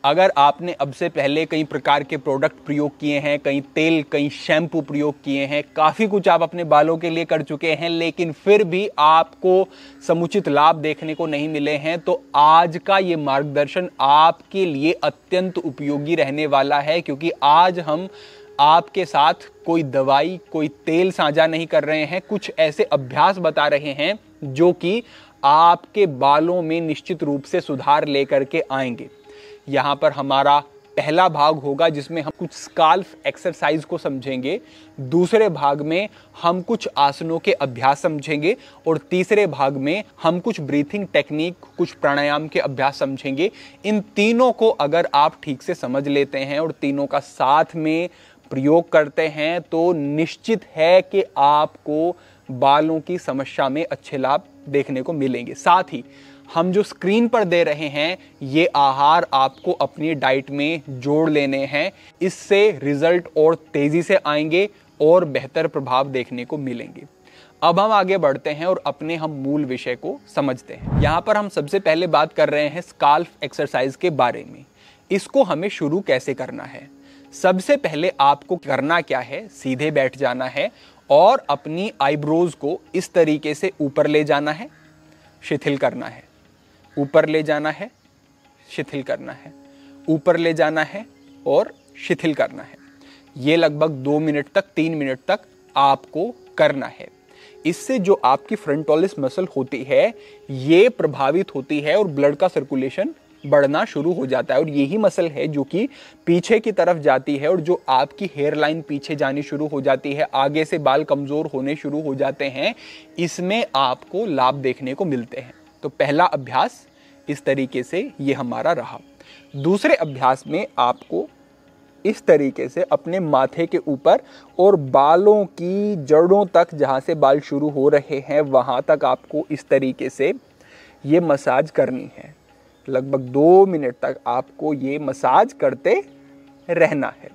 अगर आपने अब से पहले कई प्रकार के प्रोडक्ट प्रयोग किए हैं, कई तेल, कई शैम्पू प्रयोग किए हैं, काफ़ी कुछ आप अपने बालों के लिए कर चुके हैं, लेकिन फिर भी आपको समुचित लाभ देखने को नहीं मिले हैं, तो आज का ये मार्गदर्शन आपके लिए अत्यंत उपयोगी रहने वाला है। क्योंकि आज हम आपके साथ कोई दवाई, कोई तेल साझा नहीं कर रहे हैं, कुछ ऐसे अभ्यास बता रहे हैं जो कि आपके बालों में निश्चित रूप से सुधार लेकर के आएंगे। यहाँ पर हमारा पहला भाग होगा जिसमें हम कुछ स्काल्फ एक्सरसाइज को समझेंगे, दूसरे भाग में हम कुछ आसनों के अभ्यास समझेंगे और तीसरे भाग में हम कुछ ब्रीथिंग टेक्निक, कुछ प्राणायाम के अभ्यास समझेंगे। इन तीनों को अगर आप ठीक से समझ लेते हैं और तीनों का साथ में प्रयोग करते हैं तो निश्चित है कि आपको बालों की समस्या में अच्छे लाभ देखने को मिलेंगे। साथ ही हम जो स्क्रीन पर दे रहे हैं ये आहार आपको अपनी डाइट में जोड़ लेने हैं। इससे रिजल्ट और तेजी से आएंगे और बेहतर प्रभाव देखने को मिलेंगे। अब हम आगे बढ़ते हैं और अपने हम मूल विषय को समझते हैं। यहाँ पर हम सबसे पहले बात कर रहे हैं स्काल्फ एक्सरसाइज के बारे में। इसको हमें शुरू कैसे करना है? सबसे पहले आपको करना क्या है, सीधे बैठ जाना है और अपनी आईब्रोज को इस तरीके से ऊपर ले जाना है, शिथिल करना है, ऊपर ले जाना है, शिथिल करना है, ऊपर ले जाना है और शिथिल करना है। ये लगभग 2 मिनट तक, 3 मिनट तक आपको करना है। इससे जो आपकी फ्रंटोलिस मसल होती है ये प्रभावित होती है और ब्लड का सर्कुलेशन बढ़ना शुरू हो जाता है। और यही मसल है जो कि पीछे की तरफ जाती है और जो आपकी हेयर लाइन पीछे जानी शुरू हो जाती है, आगे से बाल कमजोर होने शुरू हो जाते हैं। इसमें आपको लाभ देखने को मिलते हैं। तो पहला अभ्यास इस तरीके से ये हमारा रहा। दूसरे अभ्यास में आपको इस तरीके से अपने माथे के ऊपर और बालों की जड़ों तक, जहाँ से बाल शुरू हो रहे हैं वहाँ तक आपको इस तरीके से ये मसाज करनी है। लगभग 2 मिनट तक आपको ये मसाज करते रहना है।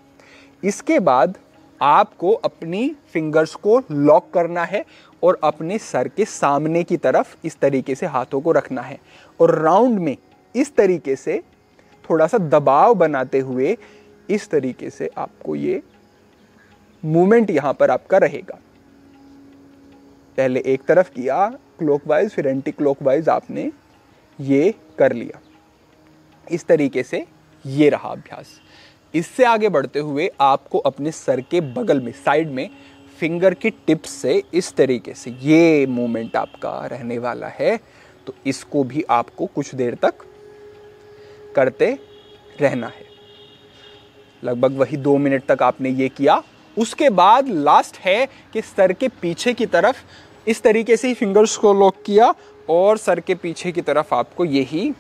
इसके बाद आपको अपनी फिंगर्स को लॉक करना है और अपने सर के सामने की तरफ इस तरीके से हाथों को रखना है और राउंड में इस तरीके से थोड़ा सा दबाव बनाते हुए इस तरीके से आपको ये मूवमेंट यहाँ पर आपका रहेगा। पहले एक तरफ किया क्लॉकवाइज, फिर एंटी क्लॉकवाइज आपने ये कर लिया। इस तरीके से ये रहा अभ्यास। इससे आगे बढ़ते हुए आपको अपने सर के बगल में, साइड में फिंगर की टिप्स से इस तरीके से ये मूवमेंट आपका रहने वाला है। तो इसको भी आपको कुछ देर तक करते रहना है। लगभग वही 2 मिनट तक आपने ये किया। उसके बाद लास्ट है कि सर के पीछे की तरफ इस तरीके से ही फिंगर्स को लॉक किया और सर के पीछे की तरफ आपको यही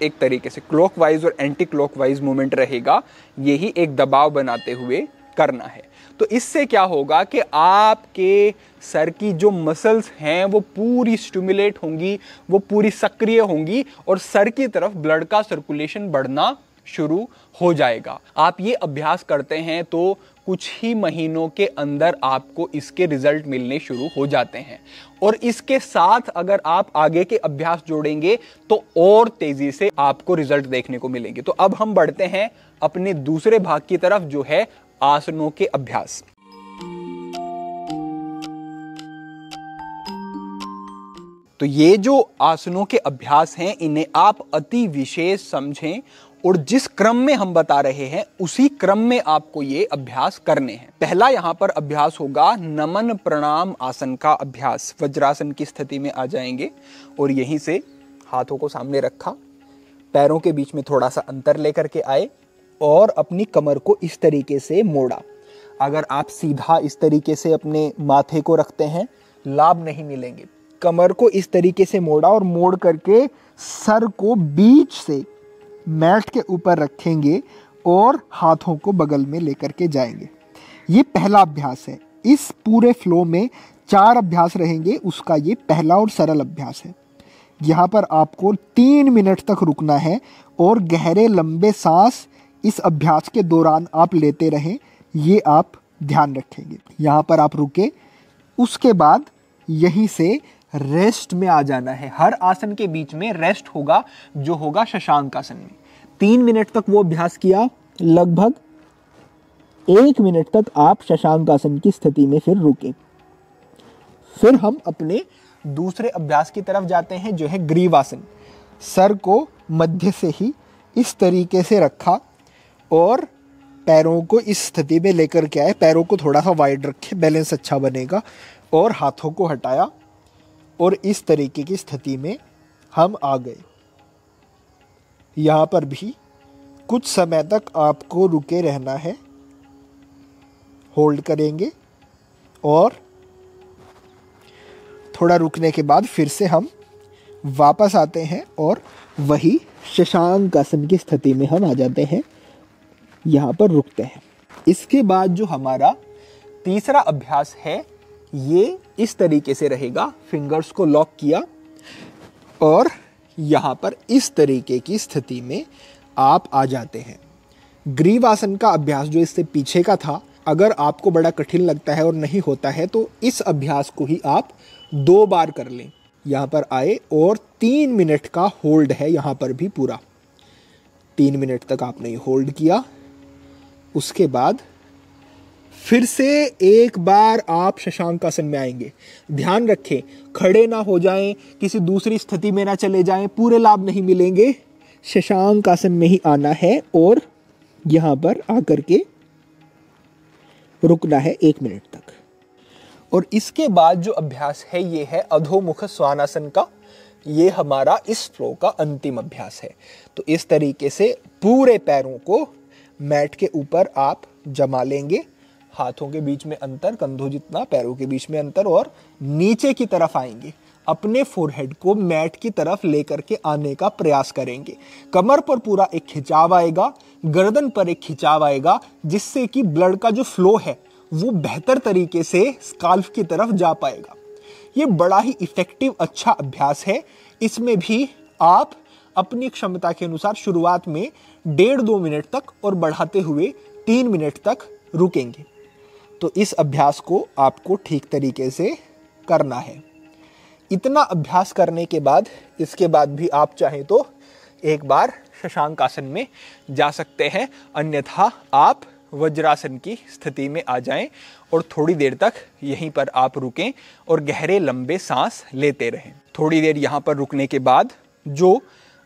एक तरीके से क्लॉकवाइज और एंटी क्लॉकवाइज मूवमेंट रहेगा। यही एक दबाव बनाते हुए करना है। तो इससे क्या होगा कि आपके सर की जो मसल्स हैं वो पूरी स्टिमुलेट होंगी, वो पूरी सक्रिय होंगी और सर की तरफ ब्लड का सर्कुलेशन बढ़ना शुरू हो जाएगा। आप ये अभ्यास करते हैं तो कुछ ही महीनों के अंदर आपको इसके रिजल्ट मिलने शुरू हो जाते हैं। और इसके साथ अगर आप आगे के अभ्यास जोड़ेंगे तो और तेजी से आपको रिजल्ट देखने को मिलेंगे। तो अब हम बढ़ते हैं अपने दूसरे भाग की तरफ, जो है आसनों के अभ्यास। तो ये जो आसनों के अभ्यास हैं इन्हें आप अति विशेष समझें और जिस क्रम में हम बता रहे हैं उसी क्रम में आपको ये अभ्यास करने हैं। पहला यहाँ पर अभ्यास होगा नमन प्रणाम आसन का अभ्यास। वज्रासन की स्थिति में आ जाएंगे और यहीं से हाथों को सामने रखा, पैरों के बीच में थोड़ा सा अंतर लेकर के आए और अपनी कमर को इस तरीके से मोड़ा। अगर आप सीधा इस तरीके से अपने माथे को रखते हैं लाभ नहीं मिलेंगे। कमर को इस तरीके से मोड़ा और मोड़ करके सर को बीच से मैट के ऊपर रखेंगे और हाथों को बगल में लेकर के जाएंगे। ये पहला अभ्यास है। इस पूरे फ्लो में 4 अभ्यास रहेंगे, उसका ये पहला और सरल अभ्यास है। यहाँ पर आपको 3 मिनट तक रुकना है और गहरे लंबे सांस इस अभ्यास के दौरान आप लेते रहें, ये आप ध्यान रखेंगे। यहाँ पर आप रुके, उसके बाद यहीं से रेस्ट में आ जाना है। हर आसन के बीच में रेस्ट होगा, जो होगा शशांक आसन में। 3 मिनट तक वो अभ्यास किया, लगभग 1 मिनट तक आप शशांक आसन की स्थिति में फिर रुके। फिर हम अपने दूसरे अभ्यास की तरफ जाते हैं, जो है ग्रीवासन। सर को मध्य से ही इस तरीके से रखा और पैरों को इस स्थिति में लेकर के आए। पैरों को थोड़ा सा वाइड रखे, बैलेंस अच्छा बनेगा। और हाथों को हटाया और इस तरीके की स्थिति में हम आ गए। यहाँ पर भी कुछ समय तक आपको रुके रहना है, होल्ड करेंगे और थोड़ा रुकने के बाद फिर से हम वापस आते हैं और वही शशांक आसन की स्थिति में हम आ जाते हैं, यहाँ पर रुकते हैं। इसके बाद जो हमारा तीसरा अभ्यास है ये इस तरीके से रहेगा। फिंगर्स को लॉक किया और यहाँ पर इस तरीके की स्थिति में आप आ जाते हैं। ग्रीवासन का अभ्यास जो इससे पीछे का था, अगर आपको बड़ा कठिन लगता है और नहीं होता है तो इस अभ्यास को ही आप 2 बार कर लें। यहाँ पर आए और 3 मिनट का होल्ड है, यहाँ पर भी पूरा 3 मिनट तक आपने होल्ड किया। उसके बाद फिर से एक बार आप शशांक आसन में आएंगे। ध्यान रखें, खड़े ना हो जाएं, किसी दूसरी स्थिति में ना चले जाएं, पूरे लाभ नहीं मिलेंगे। शशांक आसन में ही आना है और यहाँ पर आकर के रुकना है 1 मिनट तक। और इसके बाद जो अभ्यास है ये है अधोमुख स्वानासन का। ये हमारा इस फ्लो का अंतिम अभ्यास है। तो इस तरीके से पूरे पैरों को मैट के ऊपर आप जमा लेंगे, हाथों के बीच में अंतर, कंधों जितना पैरों के बीच में अंतर, और नीचे की तरफ आएंगे। अपने फोरहेड को मैट की तरफ लेकर के आने का प्रयास करेंगे। कमर पर पूरा एक खिंचाव आएगा, गर्दन पर एक खिंचाव आएगा, जिससे कि ब्लड का जो फ्लो है वो बेहतर तरीके से स्काल्फ की तरफ जा पाएगा। ये बड़ा ही इफेक्टिव अच्छा अभ्यास है। इसमें भी आप अपनी क्षमता के अनुसार शुरुआत में 1.5-2 मिनट तक और बढ़ाते हुए 3 मिनट तक रुकेंगे। तो इस अभ्यास को आपको ठीक तरीके से करना है। इतना अभ्यास करने के बाद इसके बाद भी आप चाहें तो एक बार शशांक आसन में जा सकते हैं, अन्यथा आप वज्रासन की स्थिति में आ जाएं और थोड़ी देर तक यहीं पर आप रुकें और गहरे लंबे सांस लेते रहें। थोड़ी देर यहाँ पर रुकने के बाद जो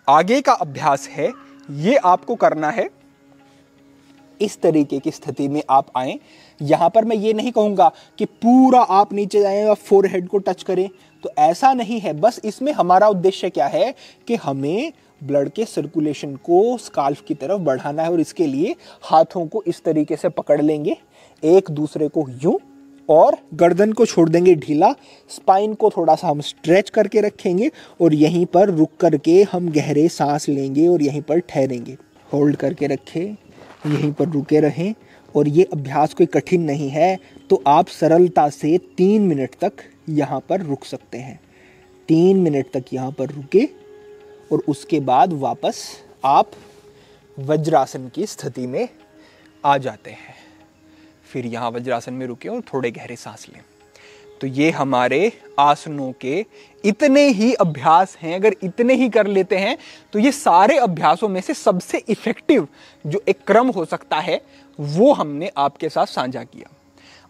आगे का अभ्यास है ये आपको करना है। इस तरीके की स्थिति में आप आए। यहाँ पर मैं ये नहीं कहूँगा कि पूरा आप नीचे जाएं और फोरहेड को टच करें, तो ऐसा नहीं है। बस इसमें हमारा उद्देश्य क्या है कि हमें ब्लड के सर्कुलेशन को स्काल्फ की तरफ बढ़ाना है, और इसके लिए हाथों को इस तरीके से पकड़ लेंगे एक दूसरे को यूं, और गर्दन को छोड़ देंगे ढीला। स्पाइन को थोड़ा सा हम स्ट्रेच करके रखेंगे और यहीं पर रुक करके हम गहरे सांस लेंगे और यहीं पर ठहरेंगे। होल्ड करके रखें, यहीं पर रुके रहें। और ये अभ्यास कोई कठिन नहीं है, तो आप सरलता से 3 मिनट तक यहाँ पर रुक सकते हैं। 3 मिनट तक यहाँ पर रुके और उसके बाद वापस आप वज्रासन की स्थिति में आ जाते हैं। फिर यहाँ वज्रासन में रुके और थोड़े गहरे सांस लें। तो ये हमारे आसनों के इतने ही अभ्यास हैं। अगर इतने ही कर लेते हैं तो ये सारे अभ्यासों में से सबसे इफेक्टिव जो एक क्रम हो सकता है वो हमने आपके साथ साझा किया।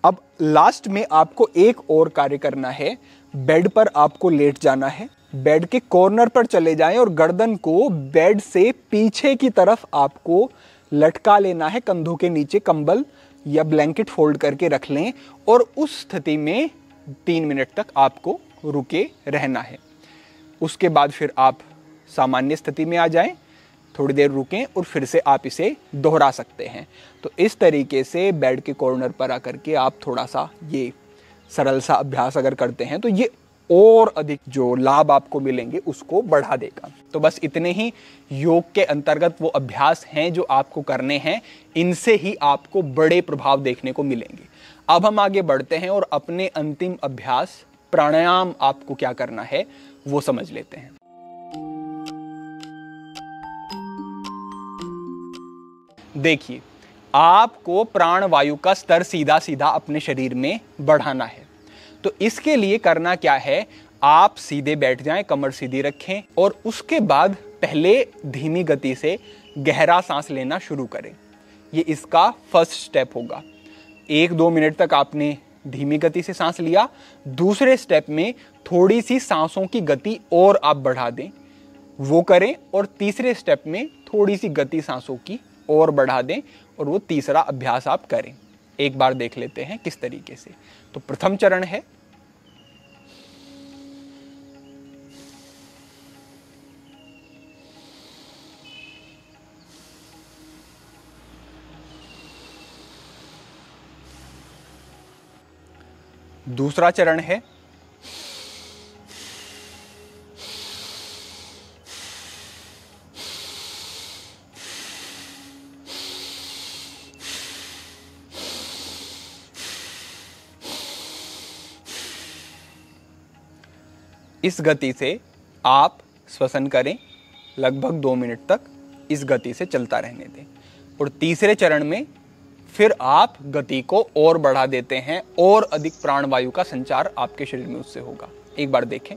अब लास्ट में आपको एक और कार्य करना है। बेड पर आपको लेट जाना है। बेड के कॉर्नर पर चले जाएं और गर्दन को बेड से पीछे की तरफ आपको लटका लेना है। कंधों के नीचे कंबल या ब्लैंकेट फोल्ड करके रख लें और उस स्थिति में 3 मिनट तक आपको रुके रहना है। उसके बाद फिर आप सामान्य स्थिति में आ जाएं, थोड़ी देर रुकें और फिर से आप इसे दोहरा सकते हैं। तो इस तरीके से बेड के कॉर्नर पर आकर के आप थोड़ा सा ये सरल सा अभ्यास अगर करते हैं तो ये और अधिक जो लाभ आपको मिलेंगे उसको बढ़ा देगा। तो बस इतने ही योग के अंतर्गत वो अभ्यास हैं जो आपको करने हैं। इनसे ही आपको बड़े प्रभाव देखने को मिलेंगे। अब हम आगे बढ़ते हैं और अपने अंतिम अभ्यास प्राणायाम आपको क्या करना है वो समझ लेते हैं। देखिए, आपको प्राणवायु का स्तर सीधा सीधा अपने शरीर में बढ़ाना है। तो इसके लिए करना क्या है, आप सीधे बैठ जाएं, कमर सीधी रखें और उसके बाद पहले धीमी गति से गहरा सांस लेना शुरू करें। ये इसका फर्स्ट स्टेप होगा। 1-2 मिनट तक आपने धीमी गति से सांस लिया, दूसरे स्टेप में थोड़ी सी सांसों की गति और आप बढ़ा दें, वो करें, और तीसरे स्टेप में थोड़ी सी गति सांसों की और बढ़ा दें, और वो तीसरा अभ्यास आप करें। एक बार देख लेते हैं किस तरीके से। तो प्रथम चरण है दूसरा चरण है इस गति से आप श्वसन करें, लगभग 2 मिनट तक इस गति से चलता रहने दें। और तीसरे चरण में फिर आप गति को और बढ़ा देते हैं और अधिक प्राणवायु का संचार आपके शरीर में उससे होगा। एक बार देखें।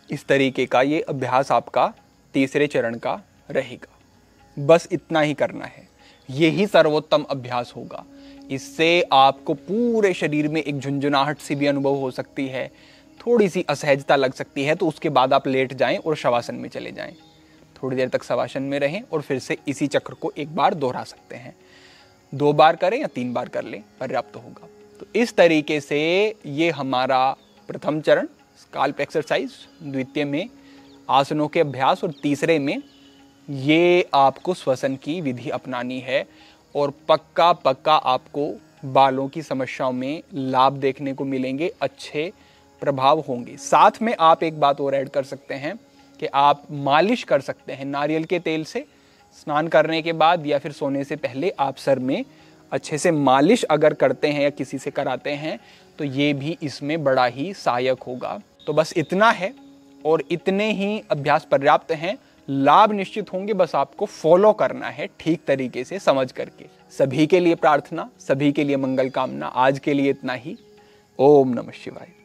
इस तरीके का ये अभ्यास आपका तीसरे चरण का रहेगा। बस इतना ही करना है, यही सर्वोत्तम अभ्यास होगा। इससे आपको पूरे शरीर में एक झुंझुनाहट सी भी अनुभव हो सकती है, थोड़ी सी असहजता लग सकती है, तो उसके बाद आप लेट जाएं और शवासन में चले जाएं। थोड़ी देर तक शवासन में रहें और फिर से इसी चक्र को एक बार दोहरा सकते हैं। 2 बार करें या 3 बार कर लें, पर्याप्त होगा। तो इस तरीके से ये हमारा प्रथम चरण स्काल्प एक्सरसाइज, द्वितीय में आसनों के अभ्यास, और तीसरे में ये आपको श्वसन की विधि अपनानी है। और पक्का आपको बालों की समस्याओं में लाभ देखने को मिलेंगे, अच्छे प्रभाव होंगे। साथ में आप एक बात और ऐड कर सकते हैं कि आप मालिश कर सकते हैं नारियल के तेल से। स्नान करने के बाद या फिर सोने से पहले आप सर में अच्छे से मालिश अगर करते हैं या किसी से कराते हैं तो ये भी इसमें बड़ा ही सहायक होगा। तो बस इतना है और इतने ही अभ्यास पर्याप्त हैं। लाभ निश्चित होंगे, बस आपको फॉलो करना है ठीक तरीके से समझ करके। सभी के लिए प्रार्थना, सभी के लिए मंगल कामना। आज के लिए इतना ही। ओम नमः शिवाय।